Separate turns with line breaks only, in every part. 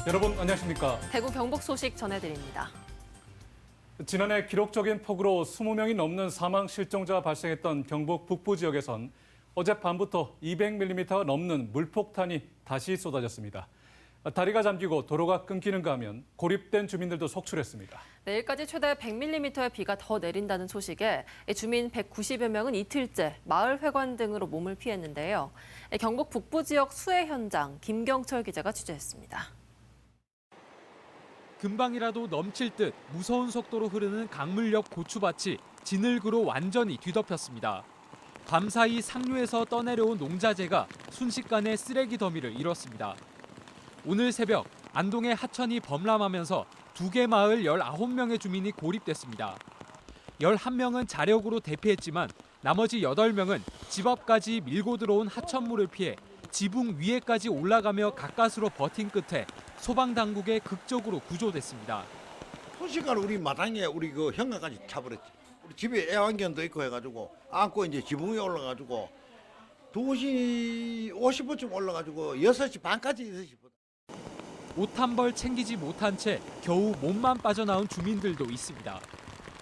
여러분 안녕하십니까?
대구 경북 소식 전해드립니다.
지난해 기록적인 폭우로 20명이 넘는 사망 실종자가 발생했던 경북 북부 지역에선 어젯밤부터 200mm가 넘는 물폭탄이 다시 쏟아졌습니다. 다리가 잠기고 도로가 끊기는가 하면 고립된 주민들도 속출했습니다.
내일까지 최대 100mm의 비가 더 내린다는 소식에 주민 190여 명은 이틀째 마을 회관 등으로 몸을 피했는데요. 경북 북부 지역 수해 현장 김경철 기자가 취재했습니다.
금방이라도 넘칠 듯 무서운 속도로 흐르는 강물역 고추밭이 진흙으로 완전히 뒤덮였습니다. 밤사이 상류에서 떠내려온 농자재가 순식간에 쓰레기 더미를 이뤘습니다. 오늘 새벽 안동의 하천이 범람하면서 2개 마을 19명의 주민이 고립됐습니다. 11명은 자력으로 대피했지만 나머지 8명은 집 앞까지 밀고 들어온 하천물을 피해 지붕 위에까지 올라가며 가까스로 버틴 끝에 소방당국에 극적으로 구조됐습니다.
순식간에 우리 마당에 우리 그 현관까지 차버렸지. 우리 집에 애완견도 있고 해가지고 안고 이제 지붕 위에 올라가지고 2시 50분쯤 올라가지고 6시 반까지 6시 반.
옷 한 벌 챙기지 못한 채 겨우 몸만 빠져나온 주민들도 있습니다.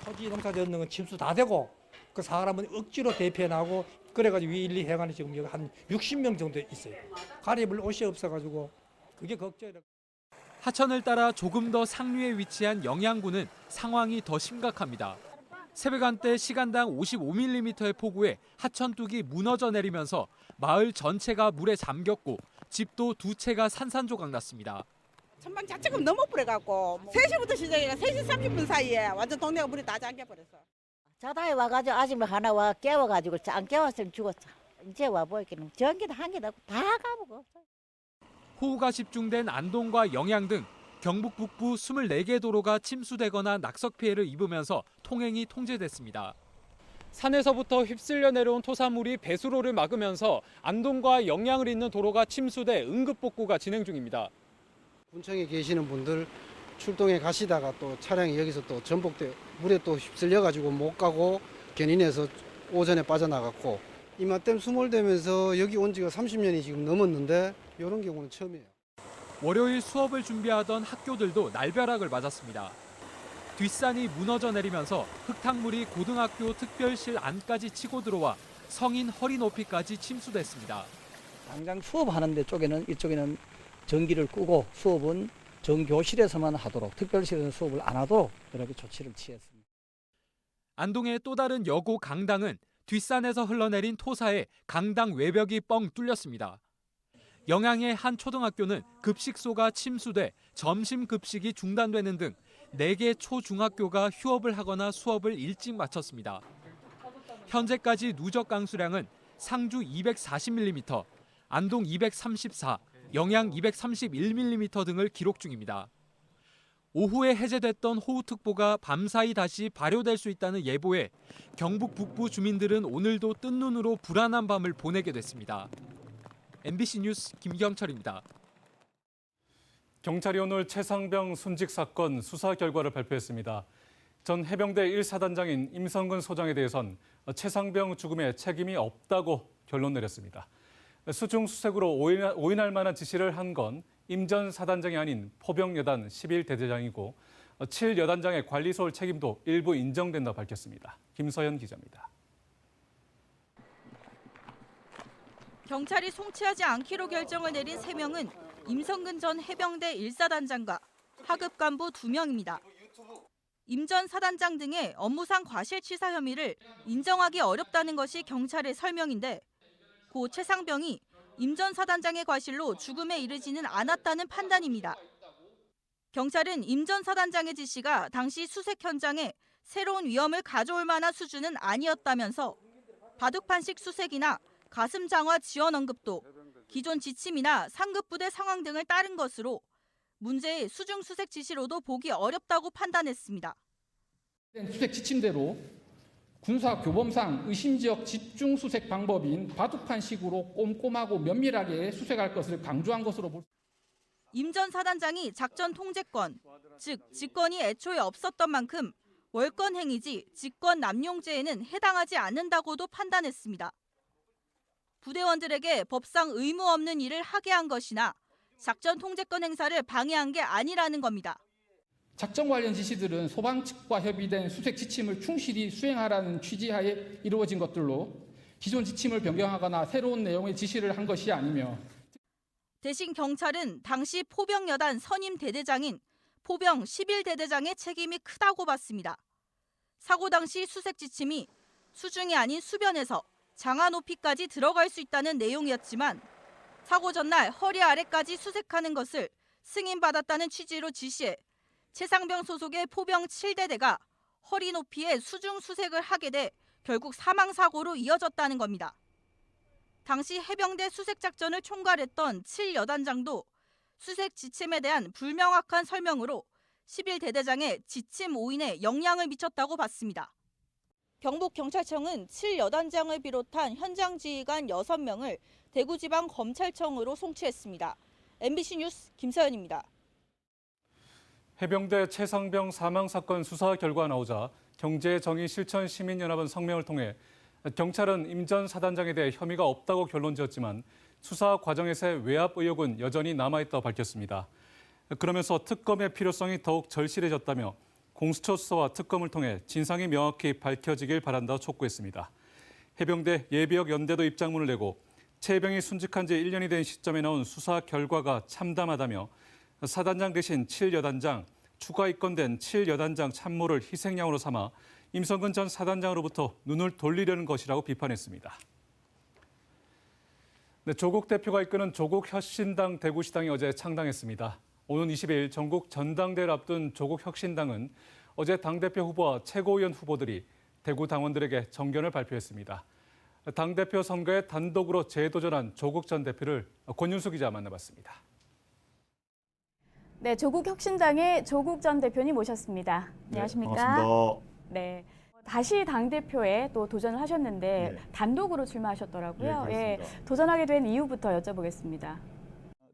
토지 농사 짓는 건 침수 다 되고 그 사람은 억지로 대피해 나고 그래가지고 위 1, 2 해관이 지금 여기 한 60명 정도 있어요. 가리볼 옷이 없어가지고 그게 걱정이라.
하천을 따라 조금 더 상류에 위치한 영양군은 상황이 더 심각합니다. 새벽 한때 시간당 55mm의 폭우에 하천 뚝이 무너져 내리면서 마을 전체가 물에 잠겼고 집도 2채가 산산조각 났습니다.
천막 자체가 너무 불어갖고 3시부터 시작해가 3시 30분 사이에 완전 동네가 물이 다 잠겨버렸어.
자다에 와가지고 아줌마 하나 와 깨워가지고 안 깨웠으면 죽었어. 이제 와보니까 전기도 한 개도 없고 다 가보고 없어.
호우가 집중된 안동과 영양 등 경북 북부 24개 도로가 침수되거나 낙석 피해를 입으면서 통행이 통제됐습니다. 산에서부터 휩쓸려 내려온 토사물이 배수로를 막으면서 안동과 영양을 잇는 도로가 침수돼 응급복구가 진행 중입니다.
군청에 계시는 분들 출동해 가시다가 또 차량이 여기서 또 전복돼 물에 또 휩쓸려 가지고 못 가고 견인해서 오전에 빠져나갔고 이맘때 수몰되면서 여기 온 지가 30년이 지금 넘었는데 이런 경우는 처음이에요.
월요일 수업을 준비하던 학교들도 날벼락을 맞았습니다. 뒷산이 무너져 내리면서 흙탕물이 고등학교 특별실 안까지 치고 들어와 성인 허리 높이까지 침수됐습니다.
당장 수업하는 쪽에는 이쪽에는 전기를 끄고 수업은 정교실에서만 하도록, 특별실에서 수업을 안 하도록 그렇게 조치를 취했습니다.
안동의 또 다른 여고 강당은 뒷산에서 흘러내린 토사에 강당 외벽이 뻥 뚫렸습니다. 영양의 한 초등학교는 급식소가 침수돼 점심 급식이 중단되는 등 4개 초중학교가 휴업을 하거나 수업을 일찍 마쳤습니다. 현재까지 누적 강수량은 상주 240mm, 안동 234, 영양 231mm 등을 기록 중입니다. 오후에 해제됐던 호우특보가 밤사이 다시 발효될 수 있다는 예보에 경북 북부 주민들은 오늘도 뜬 눈으로 불안한 밤을 보내게 됐습니다. MBC 뉴스 김경철입니다.
경찰이 오늘 최상병 순직 사건 수사 결과를 발표했습니다. 전 해병대 1사단장인 임성근 소장에 대해선 최상병 죽음에 책임이 없다고 결론 내렸습니다. 수중수색으로 오인할 만한 지시를 한 건 임 전 사단장이 아닌 포병여단 11대대장이고 7여단장의 관리소홀 책임도 일부 인정된다고 밝혔습니다. 김서연 기자입니다.
경찰이 송치하지 않기로 결정을 내린 3명은 임성근 전 해병대 1사단장과 하급 간부 2명입니다. 임 전 사단장 등의 업무상 과실치사 혐의를 인정하기 어렵다는 것이 경찰의 설명인데 고 최상병이 임 전 사단장의 과실로 죽음에 이르지는 않았다는 판단입니다. 경찰은 임 전 사단장의 지시가 당시 수색 현장에 새로운 위험을 가져올 만한 수준은 아니었다면서 바둑판식 수색이나 가슴 장화 지원 언급도 기존 지침이나 상급부대 상황 등을 따른 것으로 문제의 수중 수색 지시로도 보기 어렵다고 판단했습니다.
수색 지침대로 군사 교범상 의심지역 집중 수색 방법인 바둑판식으로 꼼꼼하고 면밀하게 수색할 것을 강조한 것으로 볼.
임 전 사단장이 작전 통제권, 즉 직권이 애초에 없었던 만큼 월권 행위지 직권 남용죄에는 해당하지 않는다고도 판단했습니다. 부대원들에게 법상 의무 없는 일을 하게 한 것이나 작전 통제권 행사를 방해한 게 아니라는 겁니다.
작전 관련 지시들은 소방 측과 협의된 수색 지침을 충실히 수행하라는 취지하에 이루어진 것들로 기존 지침을 변경하거나 새로운 내용의 지시를 한 것이 아니며
대신 경찰은 당시 포병여단 선임 대대장인 포병 11대대장의 책임이 크다고 봤습니다. 사고 당시 수색 지침이 수중이 아닌 수변에서 장화 높이까지 들어갈 수 있다는 내용이었지만 사고 전날 허리 아래까지 수색하는 것을 승인받았다는 취지로 지시해 최상병 소속의 포병 7대대가 허리 높이에 수중 수색을 하게 돼 결국 사망사고로 이어졌다는 겁니다. 당시 해병대 수색작전을 총괄했던 7여단장도 수색 지침에 대한 불명확한 설명으로 11대대장의 지침 오인에 영향을 미쳤다고 봤습니다. 경북경찰청은 7여단장을 비롯한 현장 지휘관 6명을 대구지방검찰청으로 송치했습니다. MBC 뉴스 김서연입니다.
해병대 최상병 사망 사건 수사 결과 나오자 경제정의실천시민연합은 성명을 통해 경찰은 임 전 사단장에 대해 혐의가 없다고 결론지었지만 수사 과정에서의 외압 의혹은 여전히 남아있다고 밝혔습니다. 그러면서 특검의 필요성이 더욱 절실해졌다며 공수처 수사와 특검을 통해 진상이 명확히 밝혀지길 바란다고 촉구했습니다. 해병대 예비역 연대도 입장문을 내고 최 해병이 순직한 지 1년이 된 시점에 나온 수사 결과가 참담하다며 사단장 대신 7여단장, 추가 입건된 7여단장 참모를 희생양으로 삼아 임성근 전 사단장으로부터 눈을 돌리려는 것이라고 비판했습니다. 네, 조국 대표가 이끄는 조국혁신당 대구시당이 어제 창당했습니다. 오는 20일 전국 전당대회를 앞둔 조국혁신당은 어제 당대표 후보와 최고위원 후보들이 대구 당원들에게 정견을 발표했습니다. 당대표 선거에 단독으로 재도전한 조국 전 대표를 권윤수 기자 만나봤습니다.
네, 조국혁신당의 조국 전 대표님 모셨습니다. 안녕하십니까?
네, 반갑습니다.
네, 다시 당대표에 또 도전을 하셨는데
네.
단독으로 출마하셨더라고요.
네,
예, 도전하게 된 이유부터 여쭤보겠습니다.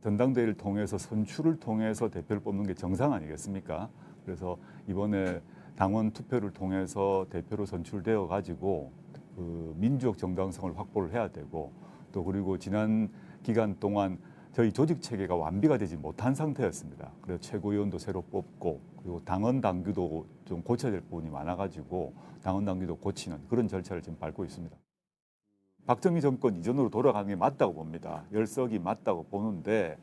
전당대회를 통해서 선출을 통해서 대표를 뽑는 게 정상 아니겠습니까? 그래서 이번에 당원 투표를 통해서 대표로 선출되어 가지고 그 민주적 정당성을 확보를 해야 되고 또 그리고 지난 기간 동안 저희 조직 체계가 완비가 되지 못한 상태였습니다. 그래서 최고위원도 새로 뽑고 그리고 당원 당규도 좀 고쳐야 될 부분이 많아가지고 당원 당규도 고치는 그런 절차를 지금 밟고 있습니다. 박정희 정권 이전으로 돌아가는 게 맞다고 봅니다. 열석이 맞다고 보는데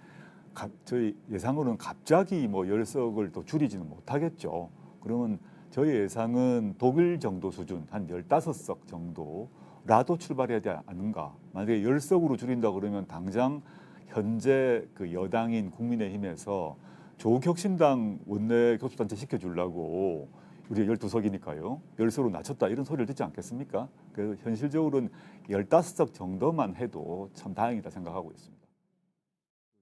저희 예상으로는 갑자기 뭐 열석을 또 줄이지는 못하겠죠. 그러면 저희 예상은 독일 정도 수준 한 15석 정도라도 출발해야 되지 않는가. 만약에 10석으로 줄인다 그러면 당장 현재 그 여당인 국민의힘에서 조국혁신당 원내 교섭단체 시켜주려고 우리가 12석이니까요. 10석으로 낮췄다 이런 소리를 듣지 않겠습니까? 그래서 현실적으로는 15석 정도만 해도 참 다행이다 생각하고 있습니다.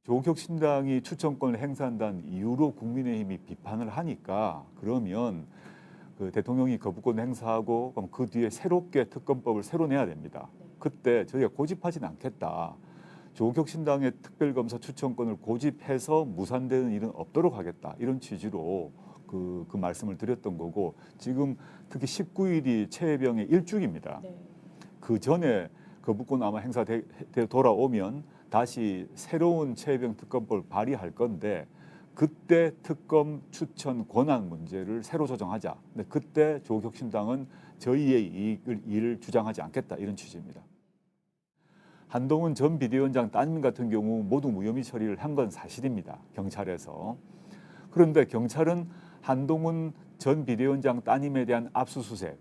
조국혁신당이 추천권을 행사한다는 이유로 국민의힘이 비판을 하니까 그러면 그 대통령이 거부권 행사하고 그럼 그 뒤에 새롭게 특검법을 새로 내야 됩니다. 그때 저희가 고집하지는 않겠다. 조국혁신당의 특별검사 추천권을 고집해서 무산되는 일은 없도록 하겠다. 이런 취지로 그 말씀을 드렸던 거고 지금 특히 19일이 최혜병의 일주기입니다. 네. 그 전에 거부권 아마 행사돼 돌아오면 다시 새로운 최혜병 특검법을 발의할 건데 그때 특검 추천 권한 문제를 새로 조정하자. 근데 그때 조국혁신당은 저희의 이익을 주장하지 않겠다. 이런 취지입니다. 한동훈 전 비대위원장 따님 같은 경우 모두 무혐의 처리를 한 건 사실입니다. 경찰에서. 그런데 경찰은 한동훈 전 비대위원장 따님에 대한 압수수색,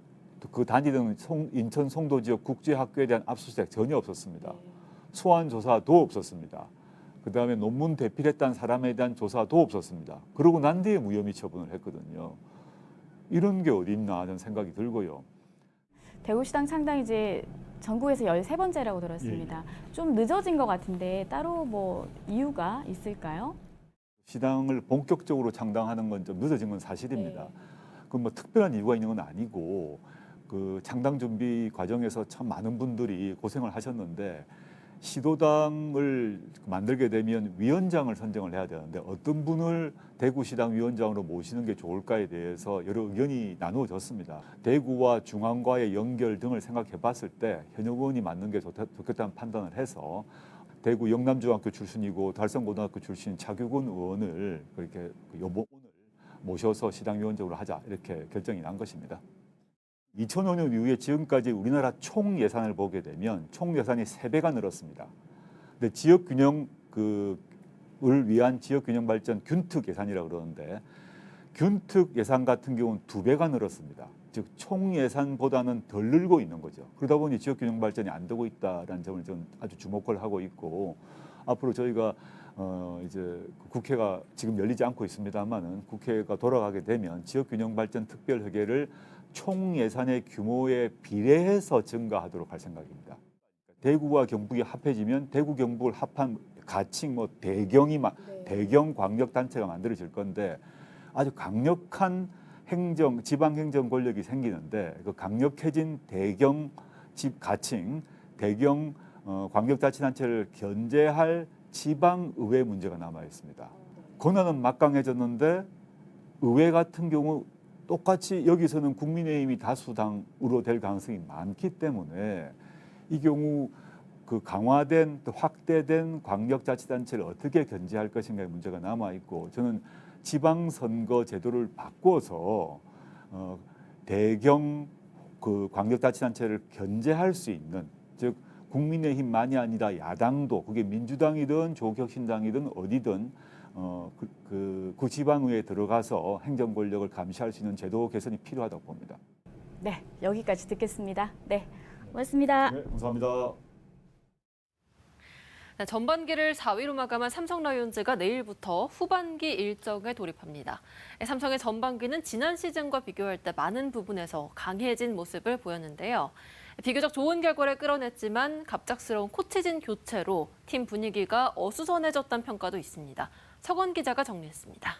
그 다니던 인천 송도 지역 국제학교에 대한 압수수색 전혀 없었습니다. 소환 조사도 없었습니다. 그다음에 논문 대필했다는 사람에 대한 조사도 없었습니다. 그러고 난 뒤에 무혐의 처분을 했거든요. 이런 게 어디 있나 하는 생각이 들고요.
대구시당 창당 이제 전국에서 13번째라고 들었습니다. 예. 좀 늦어진 것 같은데 따로 뭐 이유가 있을까요?
시당을 본격적으로 창당하는 건 좀 늦어진 건 사실입니다. 네. 그 뭐 특별한 이유가 있는 건 아니고 그 창당 준비 과정에서 참 많은 분들이 고생을 하셨는데 시도당을 만들게 되면 위원장을 선정을 해야 되는데 어떤 분을 대구시당 위원장으로 모시는 게 좋을까에 대해서 여러 의견이 나누어졌습니다. 대구와 중앙과의 연결 등을 생각해 봤을 때 현역 의원이 맞는 게 좋겠다는 판단을 해서 대구 영남중학교 출신이고 달성고등학교 출신 차규근 의원을 그렇게 오늘 모셔서 시당위원장으로 하자 이렇게 결정이 난 것입니다. 2005년 이후에 지금까지 우리나라 총 예산을 보게 되면 총 예산이 3배가 늘었습니다. 근데 지역 균형을 위한 지역 균형 발전 균특 예산이라고 그러는데 균특 예산 같은 경우는 2배가 늘었습니다. 즉 총 예산보다는 덜 늘고 있는 거죠. 그러다 보니 지역 균형 발전이 안 되고 있다라는 점을 저는 아주 주목을 하고 있고 앞으로 저희가 이제 국회가 지금 열리지 않고 있습니다만은 국회가 돌아가게 되면 지역 균형 발전 특별 회계를 총 예산의 규모에 비례해서 증가하도록 할 생각입니다. 대구와 경북이 합해지면 대구 경북을 합한 가칭 대경 광역 단체가 만들어질 건데 아주 강력한 지방 행정 권력이 생기는데 그 강력해진 가칭 대경 광역자치단체를 견제할 지방의회 문제가 남아 있습니다. 권한은 막강해졌는데 의회 같은 경우 똑같이 여기서는 국민의힘이 다수당으로 될 가능성이 많기 때문에 이 경우 그 강화된 또 확대된 광역자치단체를 어떻게 견제할 것인가의 문제가 남아 있고 저는 지방선거 제도를 바꿔서 대경 그 광역자치단체를 견제할 수 있는 즉 국민의힘만이 아니라 야당도 그게 민주당이든 조국혁신당이든 어디든 그 지방의회에 들어가서 행정 권력을 감시할 수 있는 제도 개선이 필요하다고 봅니다.
네, 여기까지 듣겠습니다. 네, 고맙습니다.
네, 감사합니다.
네, 전반기를 4위로 마감한 삼성 라이온즈가 내일부터 후반기 일정에 돌입합니다. 삼성의 전반기는 지난 시즌과 비교할 때 많은 부분에서 강해진 모습을 보였는데요. 비교적 좋은 결과를 끌어냈지만 갑작스러운 코치진 교체로 팀 분위기가 어수선해졌다는 평가도 있습니다. 서건 기자가 정리했습니다.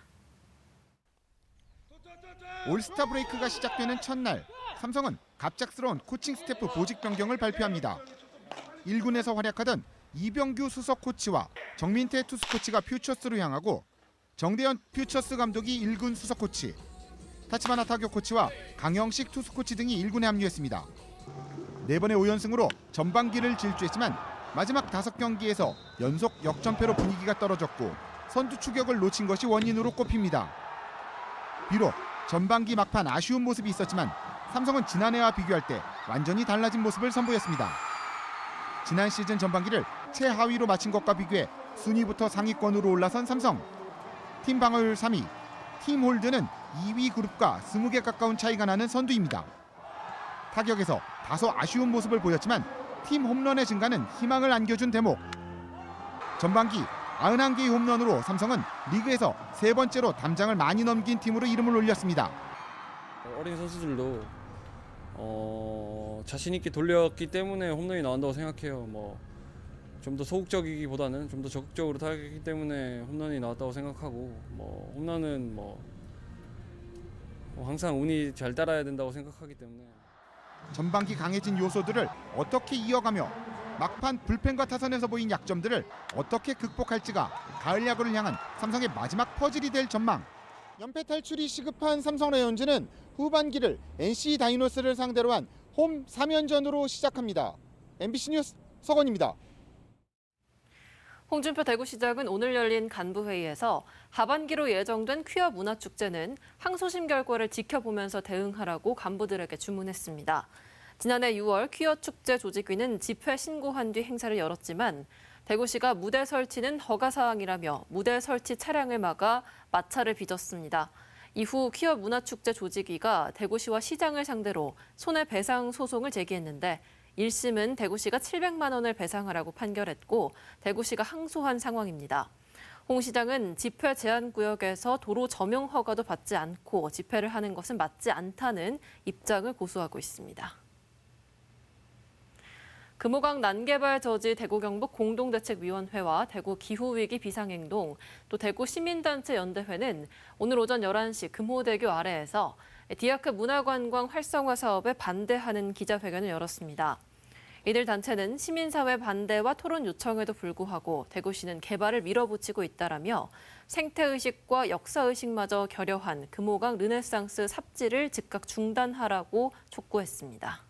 올스타 브레이크가 시작되는 첫날, 삼성은 갑작스러운 코칭 스태프 보직 변경을 발표합니다. 1군에서 활약하던 이병규 수석 코치와 정민태 투수 코치가 퓨처스로 향하고 정대현 퓨처스 감독이 1군 수석 코치, 타치바나 타격 코치와 강영식 투수 코치 등이 1군에 합류했습니다. 4번의 5연승으로 전반기를 질주했지만 마지막 5경기에서 연속 역전패로 분위기가 떨어졌고 선두 추격을 놓친 것이 원인으로 꼽힙니다. 비록 전반기 막판 아쉬운 모습이 있었지만 삼성은 지난해와 비교할 때 완전히 달라진 모습을 선보였습니다. 지난 시즌 전반기를 최하위로 마친 것과 비교해 순위부터 상위권으로 올라선 삼성. 팀 방어율 3위, 팀 홀드는 2위 그룹과 20개 가까운 차이가 나는 선두입니다. 타격에서 다소 아쉬운 모습을 보였지만 팀 홈런의 증가는 희망을 안겨준 대목. 전반기 91개의 홈런으로 삼성은 리그에서 3번째로 담장을 많이 넘긴 팀으로 이름을 올렸습니다.
어린 선수들도 자신 있게 돌렸기 때문에 홈런이 나온다고 생각해요. 좀 더 소극적이기보다는 좀 더 적극적으로 타격했기 때문에 홈런이 나왔다고 생각하고 홈런은 항상 운이 잘 따라야 된다고 생각하기 때문에.
전반기 강해진 요소들을 어떻게 이어가며 막판 불펜과 타선에서 보인 약점들을 어떻게 극복할지가 가을 야구를 향한 삼성의 마지막 퍼즐이 될 전망. 연패 탈출이 시급한 삼성 라이온즈는 후반기를 NC 다이노스를 상대로 한 홈 3연전으로 시작합니다. MBC 뉴스 서건입니다.
홍준표 대구시장은 오늘 열린 간부회의에서 하반기로 예정된 퀴어 문화축제는 항소심 결과를 지켜보면서 대응하라고 간부들에게 주문했습니다. 지난해 6월 퀴어 축제 조직위는 집회 신고한 뒤 행사를 열었지만 대구시가 무대 설치는 허가사항이라며 무대 설치 차량을 막아 마찰을 빚었습니다. 이후 퀴어 문화축제 조직위가 대구시와 시장을 상대로 손해배상 소송을 제기했는데 1심은 대구시가 700만 원을 배상하라고 판결했고 대구시가 항소한 상황입니다. 홍 시장은 집회 제한 구역에서 도로 점용 허가도 받지 않고 집회를 하는 것은 맞지 않다는 입장을 고수하고 있습니다. 금호강 난개발 저지 대구경북 공동대책위원회와 대구 기후위기 비상행동, 또 대구 시민단체 연대회는 오늘 오전 11시 금호대교 아래에서 디아크 문화관광 활성화 사업에 반대하는 기자회견을 열었습니다. 이들 단체는 시민사회 반대와 토론 요청에도 불구하고 대구시는 개발을 밀어붙이고 있다라며 생태의식과 역사의식마저 결여한 금호강 르네상스 삽질을 즉각 중단하라고 촉구했습니다.